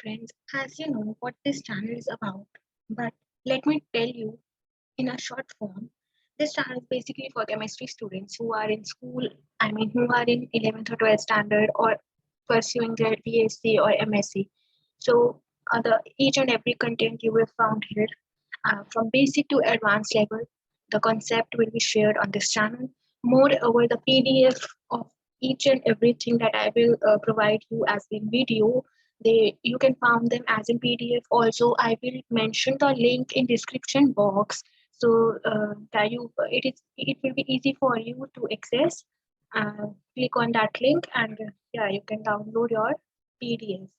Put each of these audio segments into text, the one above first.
friends, as you know what this channel is about, but let me tell you in a short form. This channel is basically for chemistry students who are in school, who are in 11th or 12th standard or pursuing their BSc or MSc. So, each and every content you will find here, from basic to advanced level, the concept will be shared on this channel. Moreover, the PDF of each and everything that I will provide you as in video, they you can find them as in PDF. Also, I will mention the link in description box, so that it will be easy for you to access. Click on that link and yeah, you can download your PDFs.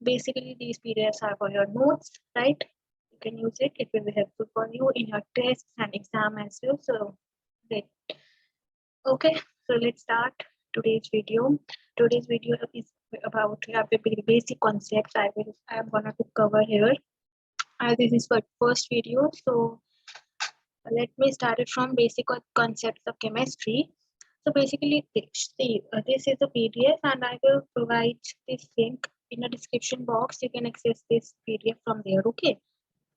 Basically, these PDFs are for your notes, right? You can use it. It will be helpful for you in your tests and exam as well. So, great. Okay, so let's start today's video. Today's video is about basic concepts. I am gonna to cover here. As this is my first video, so let me start it from basic concepts of chemistry. So basically, this is a PDF, and I will provide this link in the description box. You can access this PDF from there. Okay.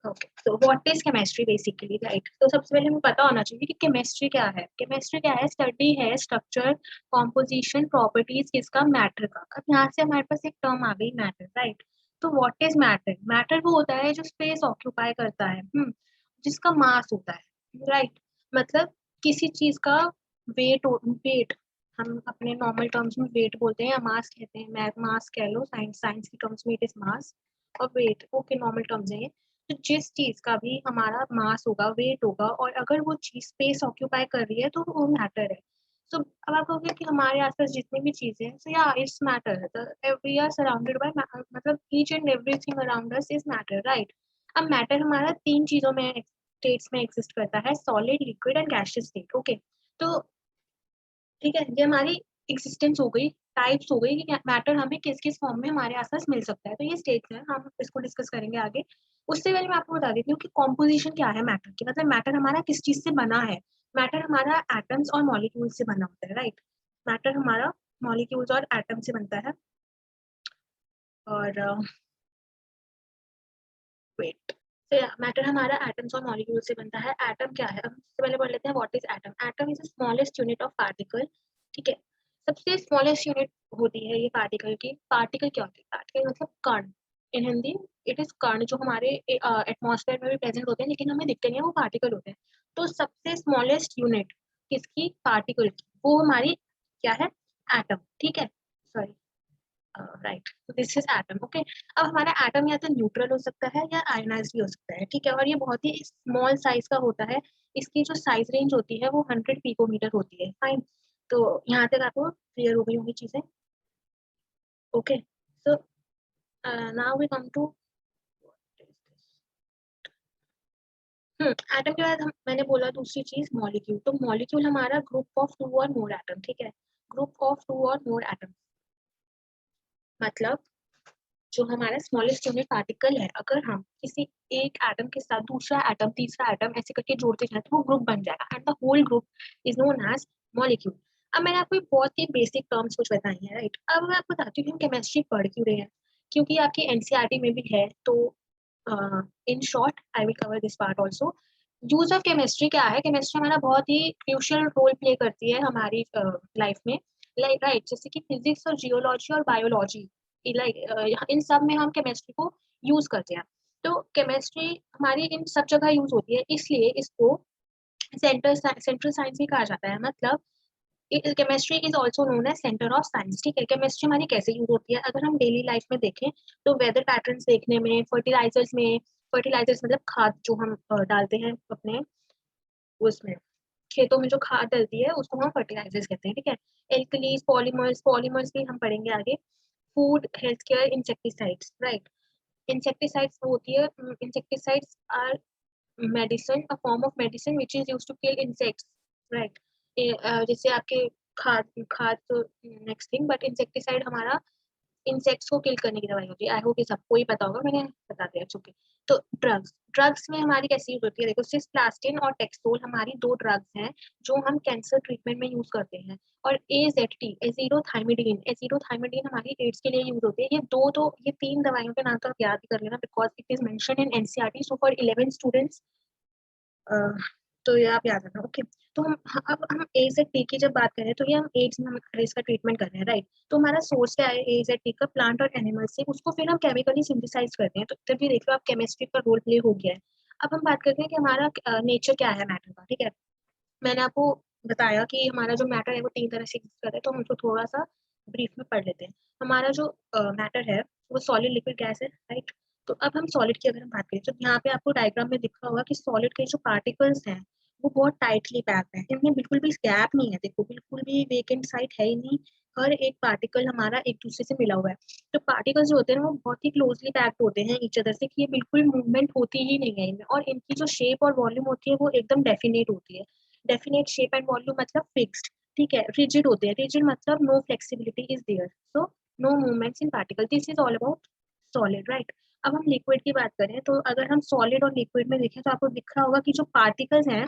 Okay तो what is chemistry basically right तो सबसे पहले हमें पता होना चाहिए कि chemistry क्या है स्टडी है स्ट्रक्चर कॉम्पोजिशन प्रॉपर्टीज किसका मैटर का अब यहाँ से हमारे पास एक टर्म आ गई मैटर राइट तो व्हाट इज मैटर मैटर वो होता है जो स्पेस ऑक्यूपाई करता है जिसका मास होता है राइट मतलब किसी चीज का वेट हम अपने नॉर्मल टर्म्स में वेट बोलते हैं या मास कहते हैं मास कह लो साइंस की टर्म्स में इट इज मास और वेट ओके नॉर्मल टर्म्स है तो जिस चीज का भी हमारा मास होगा वेट होगा और अगर वो चीज स्पेस ऑक्यूपाई कर रही है तो वो मैटर है सो अब आप कहोगे कि हमारे आसपास जितनी भी चीजें हैं so yeah it's matter we are surrounded by मतलब each and everything around us is matter right अब मैटर हमारा तीन चीजों में स्टेट्स में एग्जिस्ट करता है solid liquid and gaseous state okay तो ठीक है ये हमारी एग्जिस्टेंस हो गई टाइप्स हो गई कि मैटर हमें किस किस फॉर्म में हमारे आसपास मिल सकता है तो ये स्टेट्स हैं हम इसको डिस्कस करेंगे आगे उससे पहले मैं आपको बता देती हूँ कि कॉम्पोजिशन क्या है मैटर की मतलब मैटर हमारा किस चीज से बना है मैटर हमारा एटम्स और मॉलिक्यूल से बना होता है राइट मैटर हमारा मॉलिक्यूल्स और एटम से बनता है और वेट मैटर हमारा एटम्स और मॉलिक्यूल से बनता है एटम क्या है हम सबसे पहले पढ़ लेते हैं what is atom atom is the smallest unit of particle ठीक है सबसे स्मॉलेस्ट यूनिट होती है ये पार्टिकल की पार्टिकल क्या होती है पार्टिकल मतलब कण इन हिंदी इट इज कण जो हमारे एटमॉस्फेयर में भी प्रेजेंट होते हैं लेकिन हमें दिखते नहीं है वो पार्टिकल होते हैं तो सबसे स्मॉलेस्ट यूनिट किसकी पार्टिकल की वो हमारी क्या है एटम ठीक है sorry right this is atom okay अब हमारा एटम या तो न्यूट्रल हो सकता है या आयनाइज्ड भी हो सकता है ठीक है और ये बहुत ही स्मॉल साइज का होता है इसकी जो साइज रेंज होती है वो 100 पिकोमीटर होती है फाइन तो यहाँ तक आपको क्लियर हो गई होंगी चीजें okay so now we come to atom के बाद हम मैंने बोला दूसरी चीज मॉलिक्यूल तो मॉलिक्यूल हमारा ग्रुप ऑफ टू और मोर एटम ठीक है ग्रुप ऑफ टू और मोर एटम मतलब जो हमारा स्मॉलेस्ट यूनिट पार्टिकल है अगर हम किसी एक एटम के साथ दूसरा एटम तीसरा एटम ऐसे करके जोड़ते जाए तो वो ग्रुप बन जाएगा and the whole group is known as molecule अब मैंने आपको बहुत ही बेसिक टर्म्स कुछ बताई हैं राइट अब मैं आपको बताती हूँ हम केमिस्ट्री पढ़ क्यों रहे हैं क्योंकि आपकी एनसीईआरटी में भी है तो in short I will cover this part also use of chemistry क्या है केमिस्ट्री हमारा बहुत ही क्रूशियल रोल प्ले करती है हमारी लाइफ में लाइक राइट जैसे कि फिजिक्स और जियोलॉजी और बायोलॉजी लाइक इन सब में हम केमिस्ट्री को यूज करते हैं तो केमिस्ट्री हमारी इन सब जगह यूज होती है इसलिए इसको सेंट्रल साइंस भी कहा जाता है मतलब chemistry is also known as centre of science ठीक है केमिस्ट्री हमारी कैसे यूज होती है अगर हम डेली लाइफ में देखें तो वेदर पैटर्न्स देखने में फर्टिलाइजर्स मतलब खाद जो हम डालते हैं अपने उसमें खेतों में जो खाद डलती है उसको हम फर्टिलाइजर्स कहते हैं ठीक है एल्कलीज पॉलीमर्स पॉलीमर्स भी हम पढ़ेंगे आगे food health care insecticides right insecticides होती है insecticides are medicine a form of medicine which is used to kill insects right जैसे आपके खाद खाद तो नेक्स्ट थिंग बट इंसेक्टिसाइड हमारा इंसेक्ट्स को किल करने की दवाई होती है। आई होप ये सबको ही पता होगा, मैंने बता दिया। ओके, तो ड्रग्स ड्रग्स में हमारी कैसी यूज होती है? देखो, सिस्प्लास्टिन और टेक्सोल हमारी दो ड्रग्स हैं जो हम कैंसर ट्रीटमेंट में यूज करते हैं। और एजेटी एजीरोथाइमिडीन एजीरोथाइमिडीन हमारी एड्स के लिए यूज होती है। ये तीन दवाइयों के नाम तो आप याद कर लेना, because it is mention in NCERT. So for 11 students, तो ये आप याद रखना। ओके, तो अब हम एजेटी की जब बात करें तो ये हम एड्स में हम इसका ट्रीटमेंट कर रहे हैं, राइट? तो हमारा सोर्स क्या है एजेटी का? प्लांट और एनिमल से, उसको फिर हम केमिकली सिंथेसाइज करते हैं। तो तब ये देख लो, आप केमिस्ट्री का रोल प्ले हो गया है। अब हम बात करते हैं कि हमारा नेचर क्या है मैटर का, ठीक है? मैंने आपको बताया कि हमारा जो मैटर है वो तीन तरह से एग्जिस्ट करता है, तो हम उसको थोड़ा सा ब्रीफ में पढ़ लेते हैं। हमारा जो मैटर है वो सॉलिड, लिक्विड, गैस है, राइट? तो अब हम सॉलिड की अगर हम बात करें तो यहाँ पे आपको डायग्राम में दिखा होगा कि सॉलिड के जो पार्टिकल्स हैं वो बहुत टाइटली पैक्ड है। इनमें बिल्कुल भी गैप नहीं है, देखो बिल्कुल भी वेकेंट साइड है ही नहीं। हर एक पार्टिकल हमारा एक दूसरे से मिला हुआ है। तो पार्टिकल्स जो होते हैं वो बहुत ही क्लोजली पैक्ड होते हैं ईच अदर से, कि ये बिल्कुल मूवमेंट होती ही नहीं है इनमें। और इनकी जो शेप और वॉल्यूम होती है वो एकदम डेफिनेट होती है। डेफिनेट शेप एंड वॉल्यूम मतलब फिक्स्ड, ठीक है? रिजिड होते हैं, रिजिड मतलब no flexibility is there, so no movements in particle. This is all about solid, right? अब हम लिक्विड की बात करें तो अगर हम सॉलिड और लिक्विड में देखें तो आपको दिख रहा होगा कि जो पार्टिकल्स हैं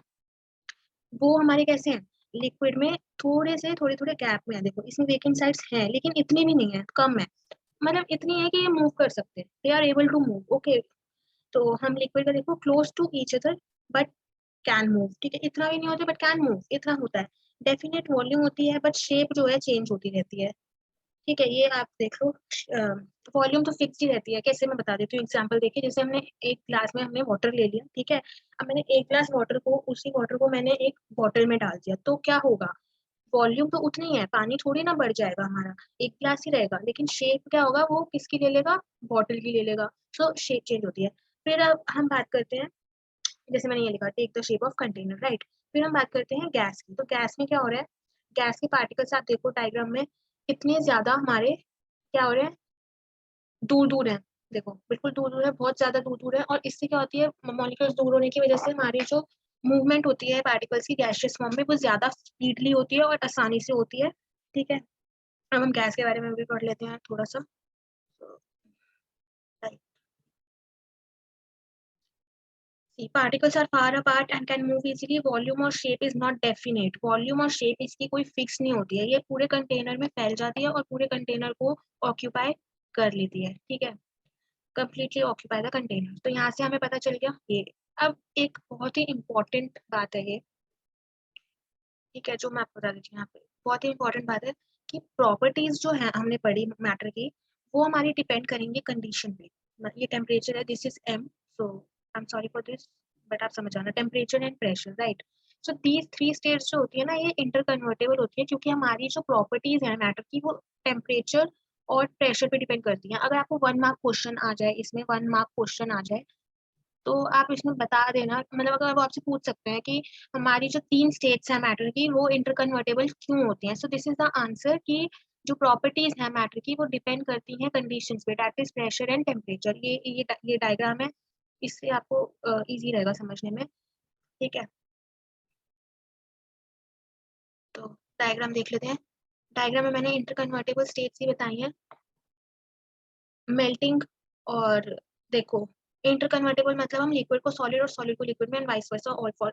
वो हमारे कैसे हैं? लिक्विड में थोड़े से थोड़े थोड़े गैप में है। देखो इसमें वेकेंट साइड्स हैं लेकिन इतनी भी नहीं है, कम है। मतलब इतनी है कि ये मूव कर सकते हैं, they are able to move. Okay, तो हम लिक्विड का देखो close to each other but can move, ठीक है? इतना भी नहीं होता बट कैन मूव, इतना होता है। डेफिनेट वॉल्यूम होती है बट शेप जो है चेंज होती रहती है, ठीक है? ये आप देख लो। वॉल्यूम तो फिक्स ही रहती है। कैसे, मैं बता देती हूँ एग्जांपल देखिए। जैसे हमने एक ग्लास में हमने वाटर ले लिया, ठीक है? अब मैंने एक ग्लास वाटर को, उसी वाटर को मैंने एक बॉटल में डाल दिया, तो क्या होगा? वॉल्यूम तो उतनी ही है, पानी थोड़ी ना बढ़ जाएगा हमारा, एक ग्लास ही रहेगा। लेकिन शेप क्या होगा? वो किसकी ले लेगा? बॉटल की ले लेगा। सो शेप चेंज होती है। फिर अब हम बात करते हैं, जैसे मैंने ये लिखा take the shape of container, right? फिर हम बात करते हैं गैस की। तो गैस में क्या हो रहा है? गैस के पार्टिकल्स आप देखो डायग्राम में कितने ज्यादा हमारे क्या हो रहे हैं? दूर दूर है। देखो बिल्कुल दूर दूर है, बहुत ज्यादा दूर दूर है। और इससे क्या होती है? मॉलिक्यूल्स दूर होने की वजह से हमारी जो मूवमेंट होती है पार्टिकल्स की गैसियस फॉर्म में वो ज्यादा स्पीडली होती है और आसानी से होती है, ठीक है? अब हम गैस के बारे में भी पढ़ लेते हैं थोड़ा सा। See, particles are far apart and can move easily. Volume और shape is not definite. Volume और shape इसकी कोई फिक्स नहीं होती है, ये पूरे कंटेनर में फैल जाती है और पूरे कंटेनर को ऑक्यूपाई कर लेती है, ठीक है? Completely occupy the container. तो यहाँ से हमें पता चल गया ये। अब एक बहुत ही इंपॉर्टेंट बात है ये, ठीक है, जो मैं आपको बता देती हूँ यहाँ पे। बहुत ही इंपॉर्टेंट बात है कि प्रॉपर्टीज जो है हमने पढ़ी मैटर की, वो हमारी डिपेंड करेंगे कंडीशन पे। ये टेम्परेचर है, this is um, so I am sorry for this, but आप समझ जाना, temperature and pressure, right? So these three states जो होती है ना, ये इंटर कन्वर्टेबल होती है, क्योंकि हमारी जो प्रॉपर्टीज है मैटर की वो टेम्परेचर और प्रेशर पे डिपेंड करती है। अगर आपको 1 मार्क क्वेश्चन आ जाए, इसमें 1 मार्क क्वेश्चन आ जाए, तो आप इसमें बता देना, मतलब अगर वो आपसे पूछ सकते हैं कि हमारी जो तीन स्टेट्स हैं मैटर की वो इंटरकन्वर्टेबल क्यों होती हैं, so this is the answer कि जो प्रॉपर्टीज हैं मैटर की वो डिपेंड करती हैं कंडीशंस पे, that is pressure and temperature. ये डायग्राम है, इससे आपको इजी रहेगा समझने में, ठीक है? तो डायग्राम देख लेते हैं। डायग्राम में मैंने इंटरकन्वर्टेबल स्टेट्स ही बताई हैं, मेल्टिंग और देखो, इंटरकन्वर्टेबल मतलब हम लिक्विड को सॉलिड और सॉलिड को लिक्विड में and vice versa, all for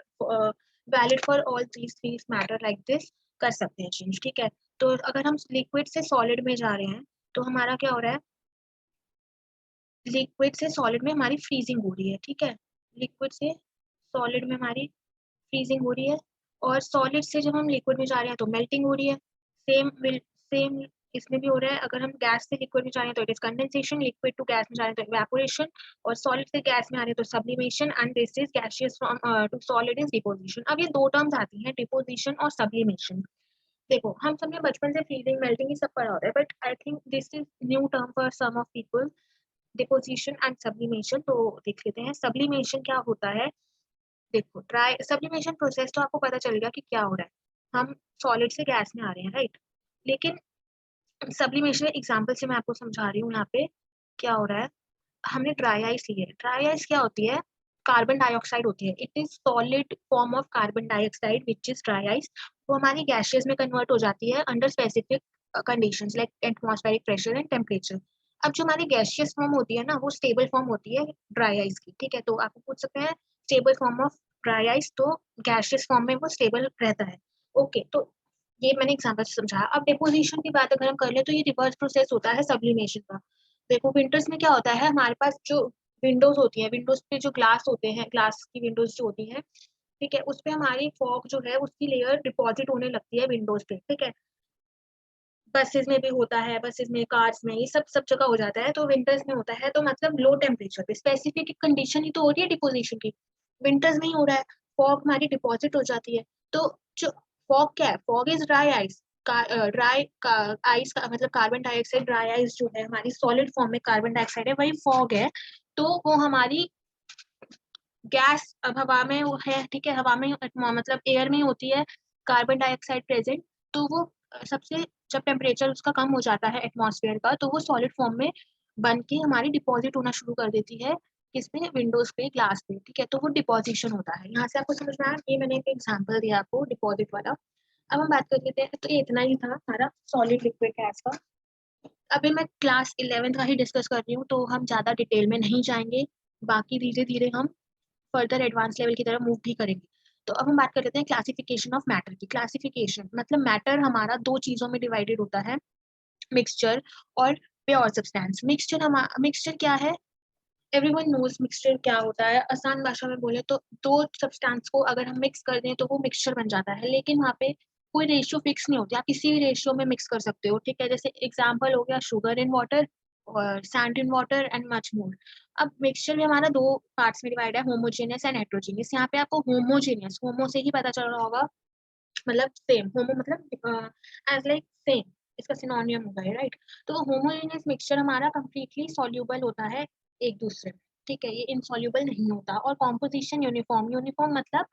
valid for all these three matter like this कर सकते हैं चेंज, ठीक है? तो अगर हम लिक्विड से सॉलिड में जा रहे हैं तो हमारा क्या हो रहा है? लिक्विड से सॉलिड में हमारी फ्रीजिंग हो रही है, ठीक है? लिक्विड से सॉलिड में हमारी फ्रीजिंग हो रही है। और सॉलिड से जब हम लिक्विड में जा रहे हैं तो मेल्टिंग हो रही है। सेम इसमें भी हो रहा है। अगर हम गैस से लिक्विड में जा रहे हैं तो it is condensation, liquid to gas में जा रहे हैं तो इवेपोरेशन, और सॉलिड से गैस में आ रहे हैं तो sublimation, and this is gaseous from to solid is deposition. अब ये दो टर्म्स आती हैं, डिपोजिशन और सब्लिमेशन। देखो हम सबने बचपन से फ्रीजिंग मेल्टिंग ही सब पढ़ा होता है, but I think this is new term for some of people, deposition and sublimation. तो देख लेते हैं सब्लिमेशन क्या होता है। देखो ड्राई सब्लिमेशन प्रोसेस तो आपको पता चल गया कि क्या हो रहा है, हम सॉलिड से गैस में आ रहे हैं, राइट? लेकिन सब्लिमेशन एग्जांपल से मैं आपको समझा रही हूँ यहाँ पे क्या हो रहा है। हमने ड्राई आइस ली है, ड्राई आइस क्या होती है? कार्बन डाइऑक्साइड होती है, it is solid form of carbon dioxide which is dry ice. वो हमारी गैसेस में कन्वर्ट हो जाती है under specific conditions like atmospheric pressure and temperature. अब जो हमारी गैसियस फॉर्म होती है ना, वो स्टेबल फॉर्म होती है ड्राई आइस की, ठीक है। तो आपको पूछ सकते हैं stable form of dry ice, तो गैसियस फॉर्म में वो स्टेबल रहता है। ओके, तो ये मैंने एग्जांपल से समझाया। अब डिपोजिशन की बात अगर हम कर ले तो ये रिवर्स प्रोसेस होता है सब्लिमेशन का। देखो विंटर्स में क्या होता है, हमारे पास जो विंडोज होती है, विंडोज पे जो ग्लास होते हैं, ग्लास की विंडोज जो होती है, ठीक है, उस पे हमारी फॉग जो है उसकी लेयर डिपॉजिट होने लगती है विंडोज पे, ठीक है। बसेस में भी होता है, बसेस में, कार्स में, ये सब सब जगह हो जाता है। तो विंटर्स में होता है, तो मतलब लो टेम्परेचर पे स्पेसिफिक कंडीशन ही तो हो रही है डिपोजिशन की, विंटर्स में ही हो रहा है। फॉग हमारी डिपॉजिट हो जाती है। तो जो फॉग क्या है, fog is dry ice. Dry ice का मतलब कार्बन डाइऑक्साइड, ड्राई आइस जो है हमारी सॉलिड फॉर्म में कार्बन डाइऑक्साइड है, वही फॉग है। तो वो हमारी गैस अब हवा में वो है, ठीक है, हवा में मतलब एयर में होती है कार्बन डाइऑक्साइड प्रेजेंट। तो वो सबसे जब टेम्परेचर उसका कम हो जाता है एटमॉस्फेयर का, तो वो सॉलिड फॉर्म में बन के हमारी डिपॉजिट होना शुरू कर देती है किसमें, विंडोज पे, ग्लास पे, ठीक है। तो वो डिपोजिशन होता है। यहाँ से आपको समझ में आया, ये मैंने एक एग्जांपल दिया आपको डिपॉजिट वाला। अब हम बात कर लेते हैं, तो ये इतना ही था हमारा सॉलिड लिक्विड गैस का। अभी मैं क्लास 11th का ही डिस्कस कर रही हूँ, तो हम ज्यादा डिटेल में नहीं जाएंगे। बाकी धीरे धीरे हम फर्दर एडवांस लेवल की तरफ मूव भी करेंगे। तो अब हम बात कर लेते हैं क्लासिफिकेशन ऑफ मैटर की। क्लासिफिकेशन मतलब मैटर हमारा दो चीजों में डिवाइडेड होता है, मिक्सचर और प्योर सब्सटेंस। मिक्सचर क्या है, एवरीवन नोज मिक्सचर क्या होता है। आसान भाषा में बोले तो दो सब्सटेंस को अगर हम मिक्स कर दें तो वो मिक्सचर बन जाता है, लेकिन वहाँ पे कोई रेशियो फिक्स नहीं होती, आप किसी भी रेशियो में मिक्स कर सकते हो, ठीक है। जैसे एग्जांपल हो गया शुगर इन वाटर और sand in water and much more. अब मिक्सचर भी हमारा दो पार्ट्स में डिवाइड है, होमोजेनियस एंड हेट्रोजेनियस। यहाँ पे आपको होमोजेनियस, होमो से ही पता चल रहा होगा, मतलब सेम, होमो मतलब एज लाइक सेम, इसका सिनोनियम होगा है, राइट। तो होमोजेनियस मिक्सचर हमारा कंप्लीटली सॉल्यूबल होता है एक दूसरे में, ठीक है, ये इनसॉल्यूबल नहीं होता। और कॉम्पोजिशन यूनिफॉर्म, यूनिफॉर्म मतलब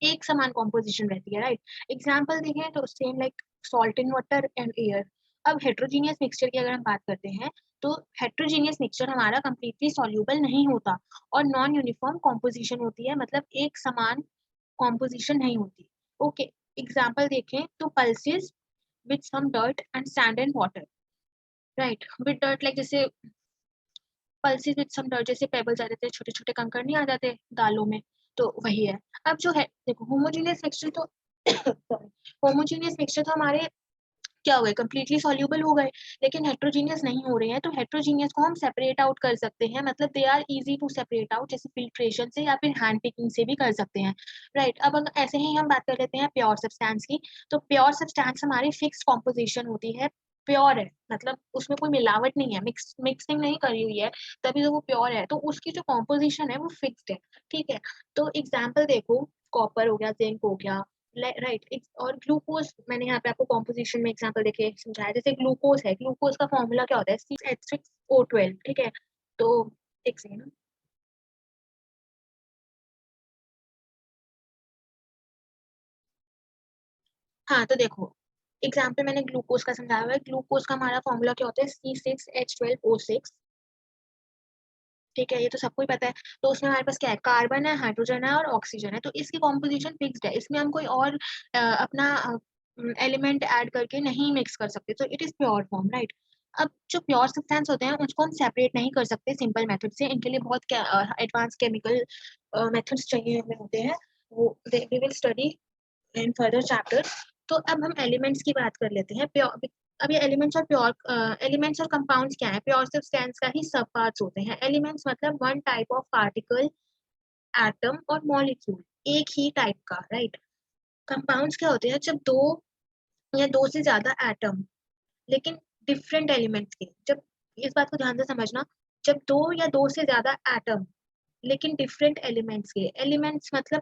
एक समान कॉम्पोजिशन रहती है, राइट। एग्जाम्पल देखें तो same like salt in water and air. अब हेट्रोजीनियस मिक्सचर की अगर हम बात करते हैं, तो हेट्रोजीनियस मिक्सचर हमारा कंप्लीटली सॉल्यूबल नहीं होता और नॉन यूनिफॉर्म कॉम्पोजिशन होती है, मतलब एक समान कॉम्पोजिशन नहीं होती। ओके, एग्जाम्पल देखें तो pulses with some dirt and sand and water, right. With dirt like जैसे पल्सेस विथ सम डर्ट, जैसे पेबल्स आ जाते हैं, छोटे छोटे कंकड़ नहीं आ जाते दालों में, तो वही है। अब जो है देखो होमोजीनियस मिक्सचर तो सॉरी, होमोजीनियस मिक्सचर तो हमारे क्या हो गए, कंप्लीटली सॉल्यूबल हो गए, लेकिन हेट्रोजीनियस नहीं हो रहे हैं। तो हेट्रोजीनियस को हम सेपरेट आउट कर सकते हैं, मतलब they are easy to separate out, जैसे फिल्ट्रेशन से या फिर हैंड पिकिंग से भी कर सकते हैं, राइट। अब अगर ऐसे ही हम बात कर लेते हैं प्योर सब्सटेंस की, तो प्योर सब्सटेंस हमारी फिक्स कॉम्पोजिशन होती है, प्योर है, मतलब उसमें कोई मिलावट नहीं है, मिक्सिंग नहीं करी हुई है, तभी तो वो प्योर है। तो उसकी जो कॉम्पोजिशन है वो फिक्स्ड है, ठीक है। तो एग्जाम्पल देखो, कॉपर हो गया, जिंक हो गया, राइट। और ग्लूकोज मैंने यहाँ पे आपको कॉम्पोजिशन में एग्जांपल देके समझाया। जैसे ग्लूकोज है, ग्लूकोज का फॉर्मूला क्या होता है, C6H6O12, ठीक है। तो एक सेकंड, हाँ तो देखो एग्जाम्पल मैंने ग्लूकोज का समझाया हुआ है। ग्लूकोज का हमारा फॉर्मूला क्या होता है, C6H12O6, ठीक है, ये तो सबको ही पता है। तो उसमें हमारे पास क्या है, कार्बन है, हाइड्रोजन है और ऑक्सीजन है। तो इसकी कॉम्पोजिशन फिक्स्ड है, इसमें हम कोई और अपना एलिमेंट ऐड करके नहीं मिक्स कर सकते, तो it is pure form, right. अब जो प्योर सब्सटेंस होते हैं उनको हम सेपरेट नहीं कर सकते सिंपल मेथड से, इनके लिए बहुत एडवांस केमिकल मेथड्स चाहिए हमें होते हैं, वो we will study in further chapter. तो अब हम एलिमेंट्स की बात कर लेते हैं। प्योर, अब ये एलिमेंट्स और प्योर एलिमेंट्स और कंपाउंड्स क्या है, प्योर सब्सटेंस का ही सब पार्ट्स होते हैं। एलिमेंट्स मतलब one type of particle, atom और मॉलिक्यूल, एक ही टाइप का, राइट। कंपाउंड्स क्या होते हैं, जब दो या दो से ज्यादा एटम, लेकिन डिफरेंट एलिमेंट्स के, जब, इस बात को ध्यान से समझना, जब दो या दो से ज्यादा एटम लेकिन डिफरेंट एलिमेंट्स के, एलिमेंट्स मतलब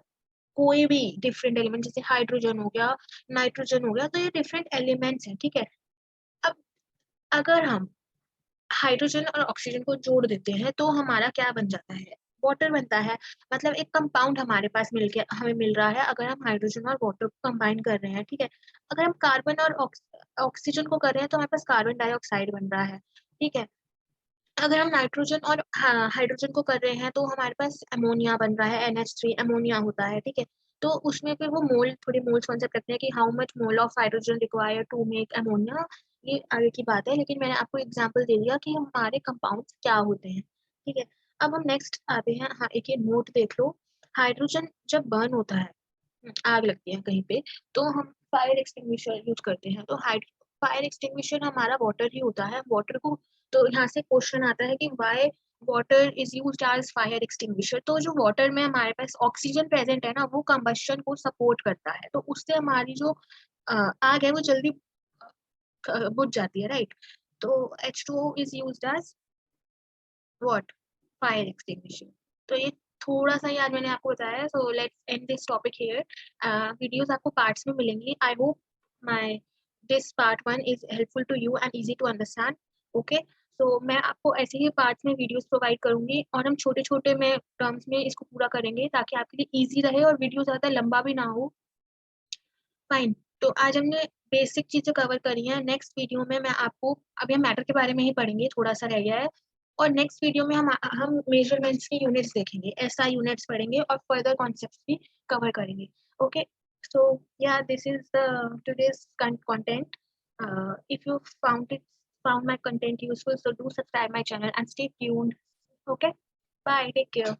कोई भी डिफरेंट एलिमेंट, जैसे हाइड्रोजन हो गया, नाइट्रोजन हो गया, तो ये डिफरेंट एलिमेंट्स हैं, ठीक है। अब अगर हम हाइड्रोजन और ऑक्सीजन को जोड़ देते हैं तो हमारा क्या बन जाता है, वाटर बनता है। मतलब एक कंपाउंड हमारे पास मिल के हमें मिल रहा है अगर हम हाइड्रोजन और वाटर को कंबाइन कर रहे हैं, ठीक है। अगर हम कार्बन और ऑक्सीजन को कर रहे हैं तो हमारे पास कार्बन डाइऑक्साइड बन रहा है, ठीक है। अगर हम नाइट्रोजन और हाइड्रोजन को कर रहे हैं तो हमारे पास अमोनिया बन रहा है, NH3 अमोनिया होता है, ठीक है। तो उसमें फिर वो मोल, थोड़े मोल्स कॉन्सेप्ट रखते हैं कि how much mole of hydrogen required to make ammonia, ये आगे की बात है, लेकिन मैंने आपको एग्जांपल दे दिया कि हमारे कंपाउंड्स क्या होते हैं, ठीक है? अब हम नेक्स्ट आते हैं, हाँ, एक ये नोट देख लो, हाइड्रोजन जब बर्न होता है, आग लगती है कहीं पे, तो हम फायर एक्सटिंग्विशर यूज़ करते हैं। तो फायर एक्सटिंग्विशर हमारा वाटर ही होता है। वाटर को, तो यहाँ से क्वेश्चन आता है कि why water is used as fire extinguisher. तो जो वाटर में हमारे पास ऑक्सीजन प्रेज़ेंट है ना, वो कंबशन को सपोर्ट करता है। तो उससे हमारी जो आग है वो जल्दी बुझ जाती है, राइट? तो H2O is used as what? Fire extinguisher. तो ये थोड़ा-सा ही आज मैंने आपको बताया है, so let's end this topic here. Videos आपको पार्ट्स में मिलेंगी। I hope my this part 1 is helpful to you and easy to understand, okay? So मैं आपको ऐसे ही पार्ट्स में वीडियोज़ प्रोवाइड करूँगी और हम छोटे-छोटे में टर्म्स में इसको पूरा करेंगे ताकि आपके लिए ईज़ी रहे और वीडियो ज़्यादा लंबा भी ना हो। फाइन। तो आज हमने बेसिक चीज़ें कवर करी हैं। नेक्स्ट वीडियो में मैं आपको, अभी हम मैटर के बारे में ही पढ़ेंगे, थोड़ा-सा रह गया है। और नेक्स्ट वीडियो में हम मेज़रमेंट्स की यूनिट्स देखेंगे, एसआई यूनिट्स पढ़ेंगे और फर्दर कॉन्सेप्ट्स भी कवर करेंगे। Okay? So yeah this is the today's content. If you found my content useful, so do subscribe my channel and stay tuned. Okay? Bye, take care.